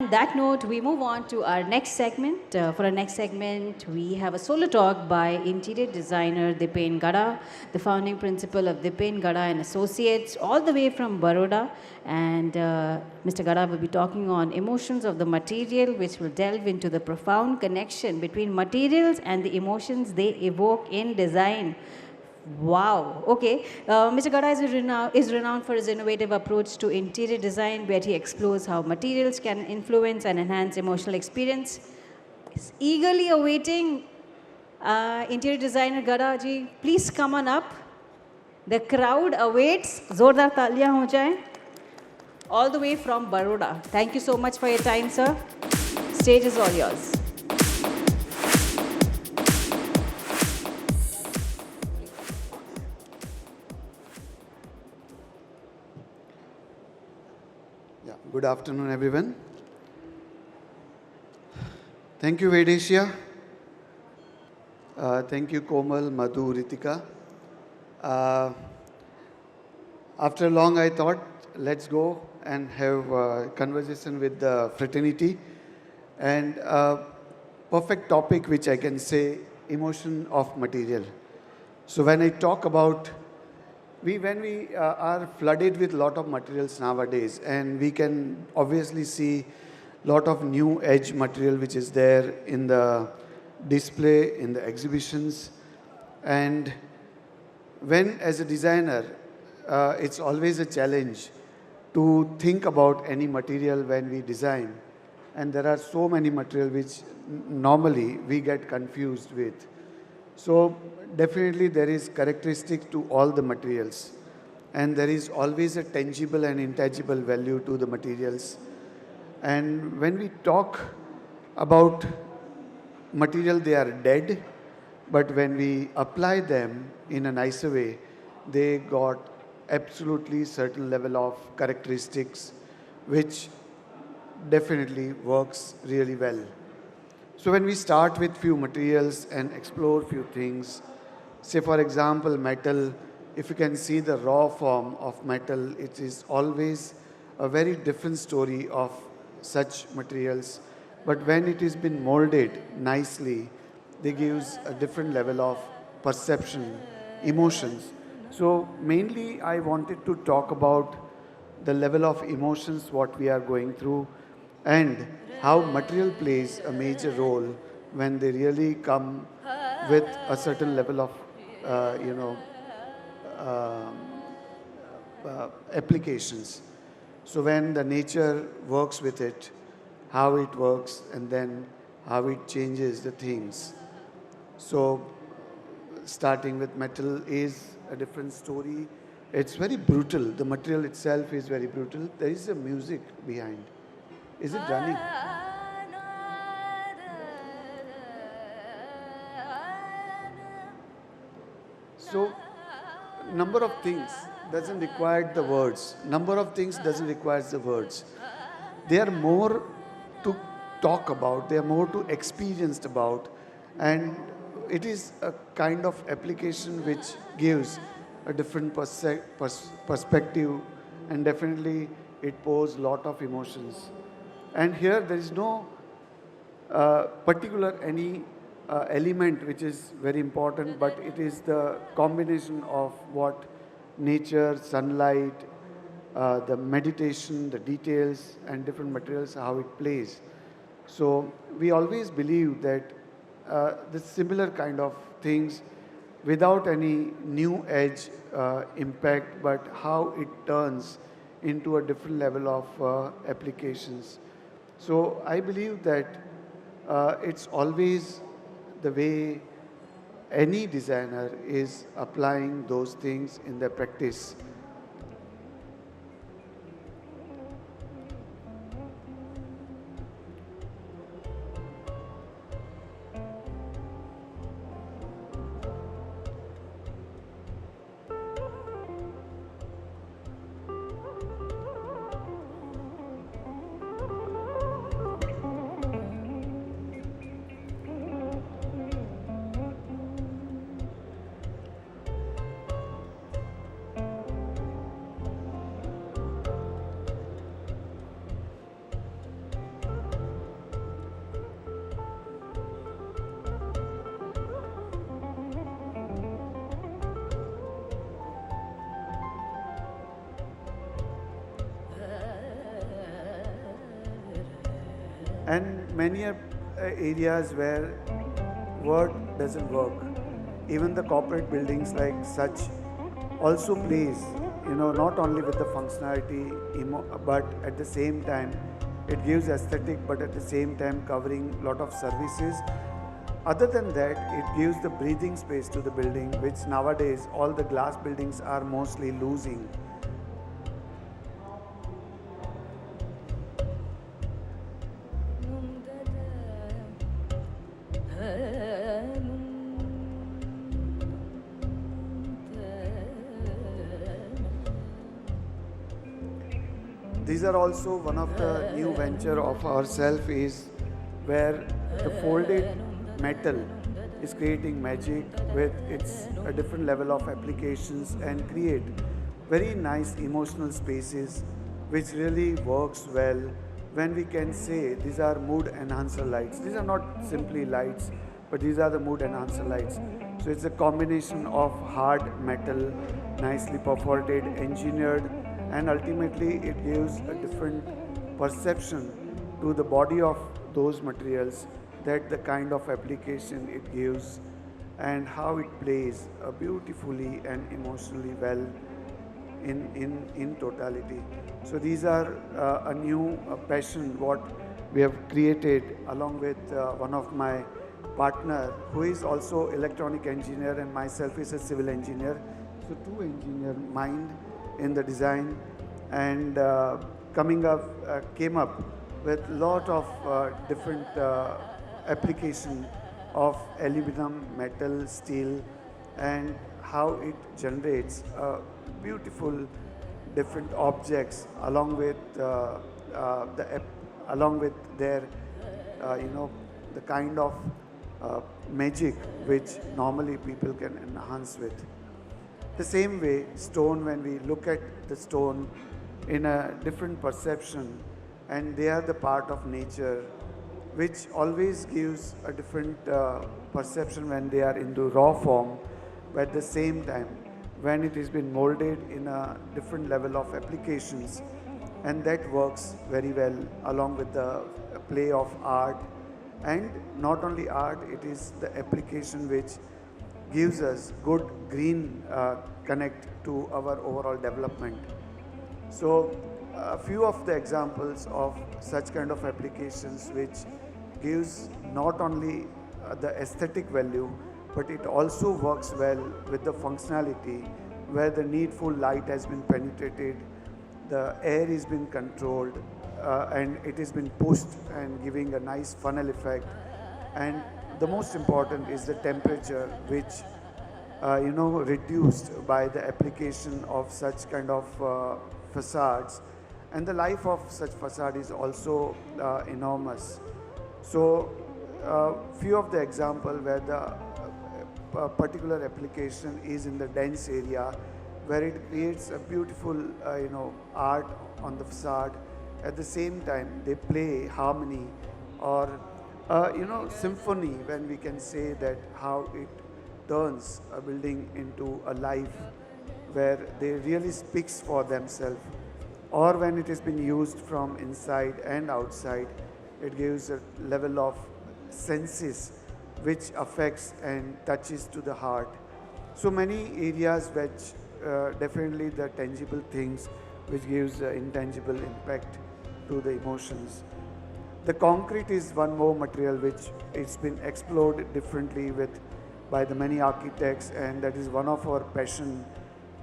On that note, we move on to our next segment. For our next segment, we have a solo talk by interior designer Dipen Gada, the founding principal of Dipen Gada and Associates, all the way from Baroda. And Mr. Gada will be talking on emotions of the material, which will delve into the profound connection between materials and the emotions they evoke in design. Wow. Okay. Mr. Gada is renowned for his innovative approach to interior design, where he explores how materials can influence and enhance emotional experience. Is eagerly awaiting interior designer Gada ji. Please come on up. The crowd awaits. Zordar taaliyan ho jaye. All the way from Baroda. Thank you so much for your time, sir. Stage is all yours. Yeah, good afternoon, everyone. Thank you, Vedeshia. Thank you, Komal, Madhu, Ritika. After long, I thought, let's go and have a conversation with the fraternity. And perfect topic, which I can say, emotion of material. So when I talk about when we are flooded with a lot of materials nowadays, and we can obviously see a lot of new edge material which is there in the display, in the exhibitions. And when, as a designer, it's always a challenge to think about any material when we design. And there are so many material which normally we get confused with. So definitely there is characteristic to all the materials, and there is always a tangible and intangible value to the materials. And when we talk about material, they are dead, but when we apply them in a nicer way, they got absolutely certain level of characteristics which definitely works really well. So when we start with few materials and explore few things, say for example metal, if you can see the raw form of metal, it is always a very different story of such materials. But when it has been molded nicely, they gives a different level of perception, emotions. So mainly I wanted to talk about the level of emotions what we are going through, and how material plays a major role when they really come with a certain level of um, applications. So when the nature works with it, how it works, and then how it changes the things. So starting with metal is a different story. It's very brutal. The material itself is very brutal. There is a music behind. Is it running? So, number of things doesn't require the words. Number of things doesn't require the words. They are more to talk about. They are more to experienced about, and it is a kind of application which gives a different perspective, and definitely it poses a lot of emotions. And here there is no particular any element which is very important, but it is the combination of what nature, sunlight, the meditation, the details, and different materials, how it plays. So we always believe that the similar kind of things without any new edge impact, but how it turns into a different level of applications. So I believe that it's always the way any designer is applying those things in their practice. and many areas where word doesn't work. Even the corporate buildings like such also plays, not only with the functionality, but at the same time, it gives aesthetic, but at the same time covering a lot of services. Other than that, it gives the breathing space to the building, which nowadays all the glass buildings are mostly losing. These are also one of the new venture of ourselves is where the folded metal is creating magic with its a different level of applications and create very nice emotional spaces which really works well when we can say these are mood enhancer lights. These are not simply lights, but these are the mood enhancer lights. So it's a combination of hard metal, nicely perforated, engineered, and ultimately it gives a different perception to the body of those materials, that the kind of application it gives and how it plays beautifully and emotionally well in totality. So these are a new passion what we have created along with one of my partner who is also electronic engineer and myself is a civil engineer. So two engineer mind in the design and came up with lot of different application of aluminum, metal, steel, and how it generates beautiful different objects along with along with their the kind of magic which normally people can enhance with. The same way, stone, when we look at the stone in a different perception, and they are the part of nature, which always gives a different perception when they are into raw form, but at the same time, when it has been molded in a different level of applications, and that works very well along with the play of art. And not only art, it is the application which gives us good green connect to our overall development. So a few of the examples of such kind of applications which gives not only the aesthetic value, but it also works well with the functionality where the needful light has been penetrated, the air has been controlled, and it has been pushed and giving a nice funnel effect. And the most important is the temperature, which reduced by the application of such kind of facades, and the life of such facade is also enormous. So few of the example where the particular application is in the dense area where it creates a beautiful art on the facade. At the same time they play harmony or symphony, when we can say that how it turns a building into a life where they really speaks for themselves, or when it has been used from inside and outside, it gives a level of senses which affects and touches to the heart. So many areas which definitely the tangible things which gives intangible impact to the emotions. The concrete is one more material which it's been explored differently with by the many architects, and that is one of our passion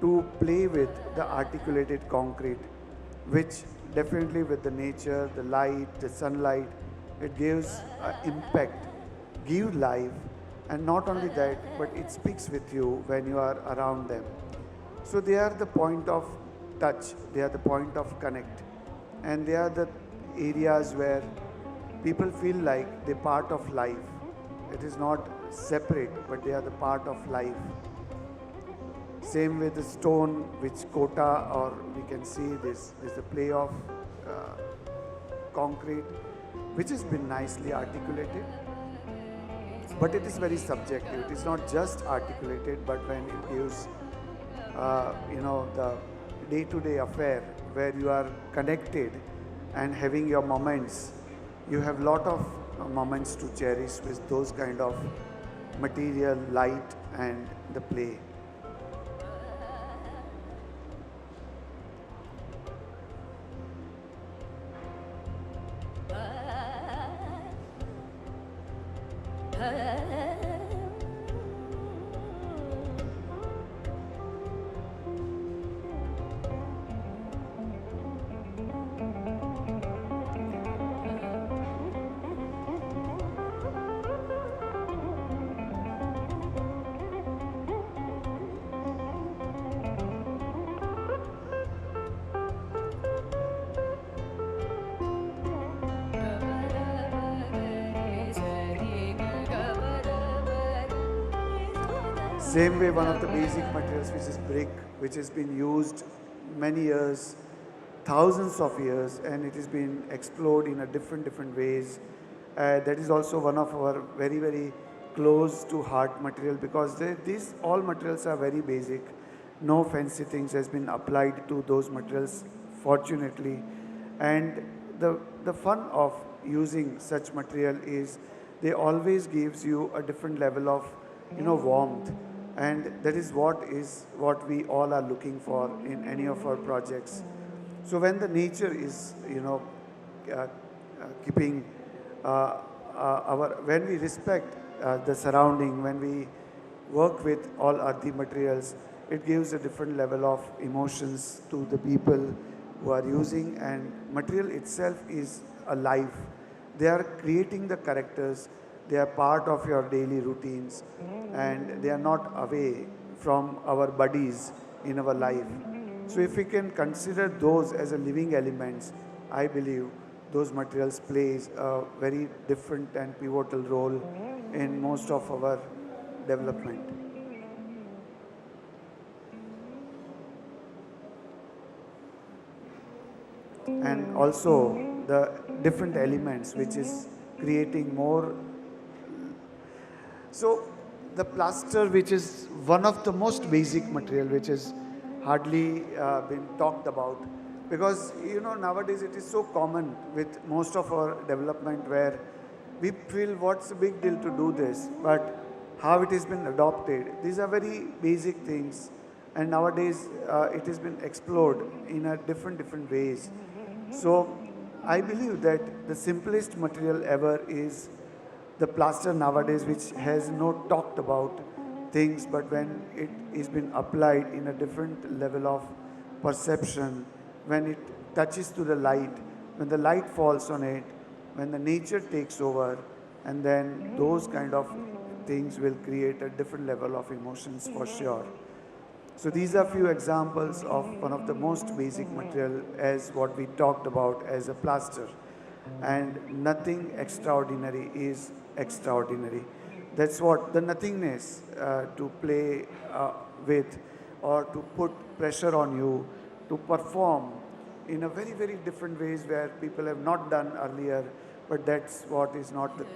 to play with the articulated concrete, which definitely with the nature, the light, the sunlight, it gives impact, give life, and not only that, but it speaks with you when you are around them. So they are the point of touch, they are the point of connect, and they are the areas where people feel like they're part of life. It is not separate, but they are the part of life. Same with the stone, which kota, or we can see this is the play of concrete, which has been nicely articulated. But it is very subjective. It is not just articulated, but when it gives, the day-to-day affair where you are connected and having your moments you have lot of moments to cherish with those kind of material, light and the play. Same way, one of the basic materials, which is brick, which has been used many years, thousands of years, and it has been explored in a different ways. That is also one of our very close to heart material, because these all materials are very basic. No fancy things has been applied to those materials, fortunately. And the fun of using such material is they always gives you a different level of warmth, and that is what we all are looking for in any of our projects. So when the nature is keeping when we respect the surrounding, when we work with all earthy materials, it gives a different level of emotions to the people who are using, and material itself is alive. They are creating the characters, they are part of your daily routines, and they are not away from our bodies in our life. So if we can consider those as a living elements, I believe those materials plays a very different and pivotal role in most of our development. And also the different elements which is creating more. So the plaster, which is one of the most basic material, which is hardly been talked about, because nowadays it is so common with most of our development, where we feel what's the big deal to do this, but how it has been adopted, these are very basic things, and nowadays it has been explored in a different ways. So I believe that the simplest material ever is the plaster nowadays, which has not talked about things, but when it is been applied in a different level of perception, when it touches to the light, when the light falls on it, when the nature takes over, and then those kind of things will create a different level of emotions for sure. So these are few examples of one of the most basic material as what we talked about as a plaster. And nothing extraordinary is extraordinary. That's what the nothingness to play with, or to put pressure on you to perform in a very different ways where people have not done earlier, but that's what is not the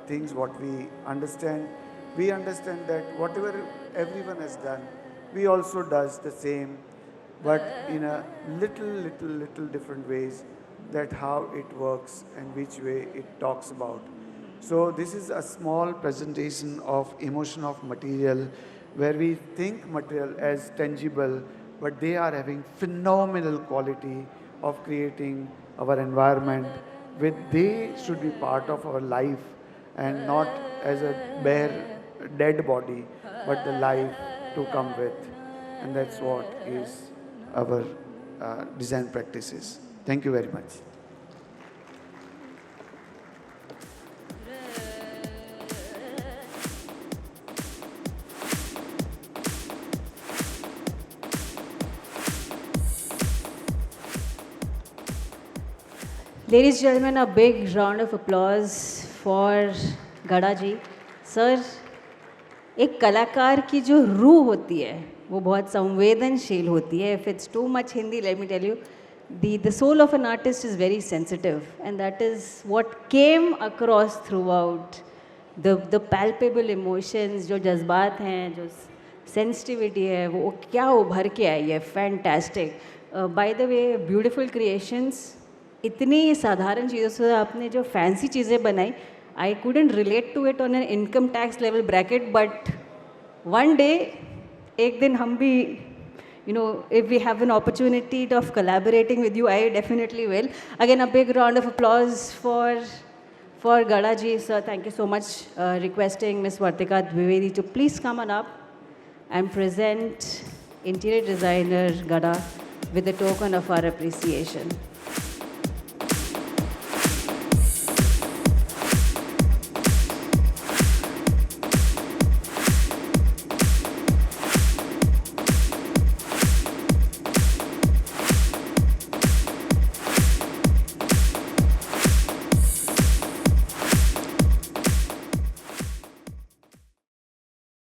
things what we understand. We understand that whatever everyone has done, we also does the same, but in a little different ways, that how it works and which way it talks about. So this is a small presentation of emotion of material, where we think material as tangible, but they are having phenomenal quality of creating our environment, with they should be part of our life and not as a bare dead body, but the life to come with. And that's what is our design practices. Thank you very much. Ladies and gentlemen, a big round of applause for गड़ा जी. Sir, एक कलाकार की जो रूह होती है वो बहुत संवेदनशील होती है. If it's too much Hindi, let me tell you, the soul of an artist is very sensitive, and that is what came across throughout the palpable emotions, जो जज्बात हैं, जो sensitivity है, वो क्या उभर के आई है. Fantastic. By the way, beautiful creations. इतनी साधारण चीज़ों से आपने जो फैंसी चीज़ें बनाई, आई couldn't relate to it on an income tax level bracket, but one day, एक दिन हम भी, if we have an opportunity of collaborating with you, I definitely will. Again, a big round of applause for Gada ji, sir. Thank you so much. Requesting Ms. Vartika Dwivedi to please come on up and present interior designer Gada with a token of our appreciation.